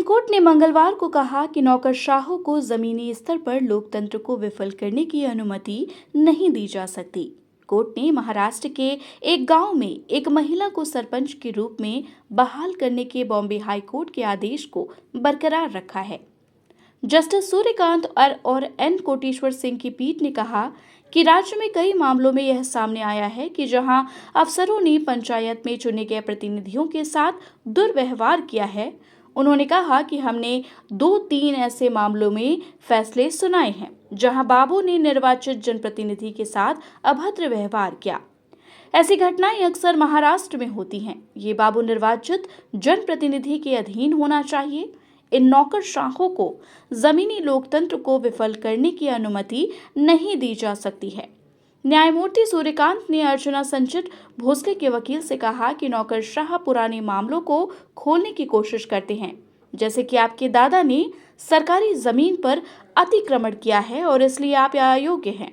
High court ने मंगलवार को कहा कि नौकरशाहों को जमीनी स्तर पर लोकतंत्र को विफल करने की अनुमति नहीं दी जा सकती। कोर्ट ने महाराष्ट्र के एक गांव में एक महिला को सरपंच के रूप में बहाल करने के बॉम्बे हाईकोर्ट के आदेश को बरकरार रखा है। जस्टिस सूर्यकांत और एन कोटेश्वर सिंह की पीठ ने कहा कि राज्य में कई मामलों में यह सामने आया है कि जहां अफसरों ने पंचायत में चुने गए प्रतिनिधियों के साथ दुर्व्यवहार किया है। उन्होंने कहा कि हमने 2-3 ऐसे मामलों में फैसले सुनाए हैं जहां बाबू ने निर्वाचित जनप्रतिनिधि के साथ अभद्र व्यवहार किया। ऐसी घटनाएं अक्सर महाराष्ट्र में होती हैं। ये बाबू निर्वाचित जनप्रतिनिधि के अधीन होना चाहिए। इन नौकरशाहों को जमीनी लोकतंत्र को विफल करने की अनुमति नहीं दी जा सकती है। न्यायमूर्ति सूर्यकांत ने अर्चना संचित भोसले के वकील से कहा कि नौकरशाह पुराने मामलों को खोलने की कोशिश करते हैं, जैसे कि आपके दादा ने सरकारी जमीन पर अतिक्रमण किया है और इसलिए आप अयोग्य हैं।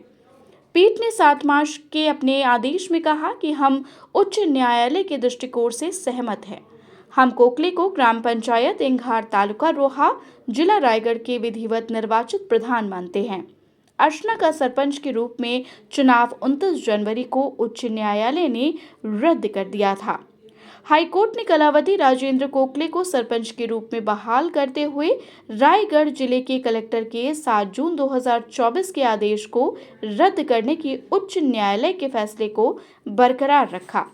पीठ ने 7 मार्च के अपने आदेश में कहा कि हम उच्च न्यायालय के दृष्टिकोण से सहमत हैं। हम कोकले को ग्राम पंचायत इंघार तालुका रोहा जिला रायगढ़ के विधिवत निर्वाचित प्रधान मानते हैं। अर्चना का सरपंच के रूप में चुनाव 29 जनवरी को उच्च न्यायालय ने रद्द कर दिया था। हाईकोर्ट ने कलावती राजेंद्र कोकले को सरपंच के रूप में बहाल करते हुए रायगढ़ जिले के कलेक्टर के 7 जून 2024 के आदेश को रद्द करने की उच्च न्यायालय के फैसले को बरकरार रखा।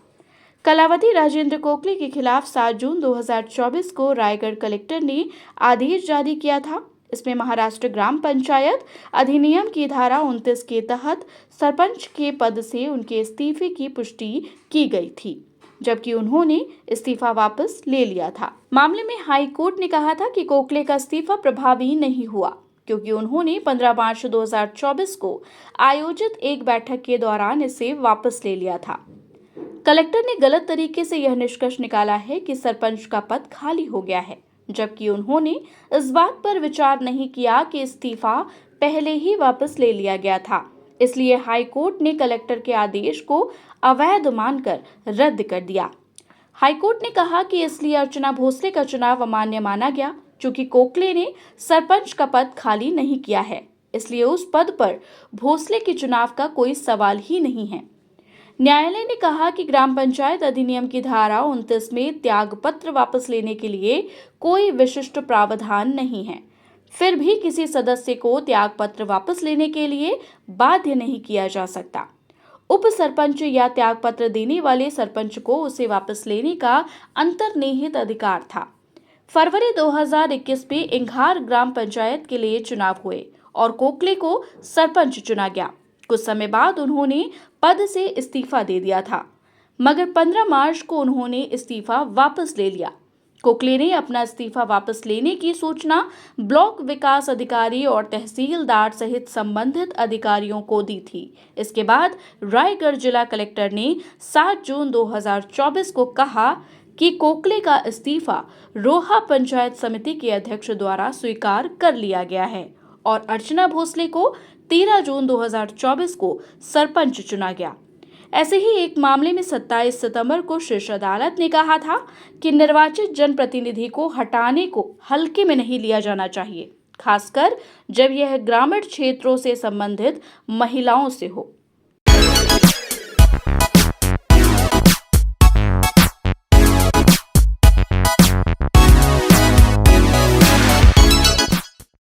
कलावती राजेंद्र कोकले के खिलाफ 7 जून 2024 को रायगढ़ कलेक्टर ने आदेश जारी किया था। इसमें महाराष्ट्र ग्राम पंचायत अधिनियम की धारा 29 के तहत सरपंच के पद से उनके इस्तीफे की पुष्टि की गई थी, जबकि उन्होंने इस्तीफा वापस ले लिया था। मामले में हाई कोर्ट ने कहा था कि कोकले का इस्तीफा प्रभावी नहीं हुआ क्योंकि उन्होंने 15 मार्च 2024 को आयोजित एक बैठक के दौरान इसे वापस ले लिया था। कलेक्टर ने गलत तरीके से यह निष्कर्ष निकाला है कि सरपंच का पद खाली हो गया है, जबकि उन्होंने इस बात पर विचार नहीं किया कि इस्तीफा पहले ही वापस ले लिया गया था। इसलिए हाई कोर्ट ने कलेक्टर के आदेश को अवैध मानकर रद्द कर दिया। हाई कोर्ट ने कहा कि इसलिए अर्चना भोसले का चुनाव अमान्य माना गया, चूंकि कोकले ने सरपंच का पद खाली नहीं किया है, इसलिए उस पद पर भोसले के चुनाव का कोई सवाल ही नहीं है। न्यायालय ने कहा कि ग्राम पंचायत अधिनियम की धारा 29 में त्यागपत्र वापस लेने के लिए कोई विशिष्ट प्रावधान नहीं है। फिर भी किसी सदस्य को त्यागपत्र वापस लेने के लिए बाध्य नहीं किया जा सकता। उप सरपंच या त्यागपत्र देने वाले सरपंच को उसे वापस लेने का अंतर्निहित अधिकार था। फरवरी 2021 में इंघार ग्राम पंचायत के लिए चुनाव हुए और कोकले को सरपंच चुना गया। कुछ समय बाद उन्होंने पद से इस्तीफा दे दिया था, मगर 15 मार्च को उन्होंने इस्तीफा वापस ले लिया। कोकले ने अपना इस्तीफा वापस लेने की सूचना ब्लॉक विकास अधिकारी और तहसीलदार सहित संबंधित अधिकारियों को दी थी। इसके बाद रायगढ़ जिला कलेक्टर ने 7 जून 2024 को कहा कि कोकले का इस्तीफा रोहा पंचायत समिति के अध्यक्ष द्वारा स्वीकार कर लिया गया है और अर्चना भोसले को 13 जून 2024 को सरपंच चुना गया। ऐसे ही एक मामले में 27 सितंबर को शीर्ष अदालत ने कहा था कि निर्वाचित जनप्रतिनिधि को हटाने को हल्के में नहीं लिया जाना चाहिए, खासकर जब यह ग्रामीण क्षेत्रों से संबंधित महिलाओं से हो।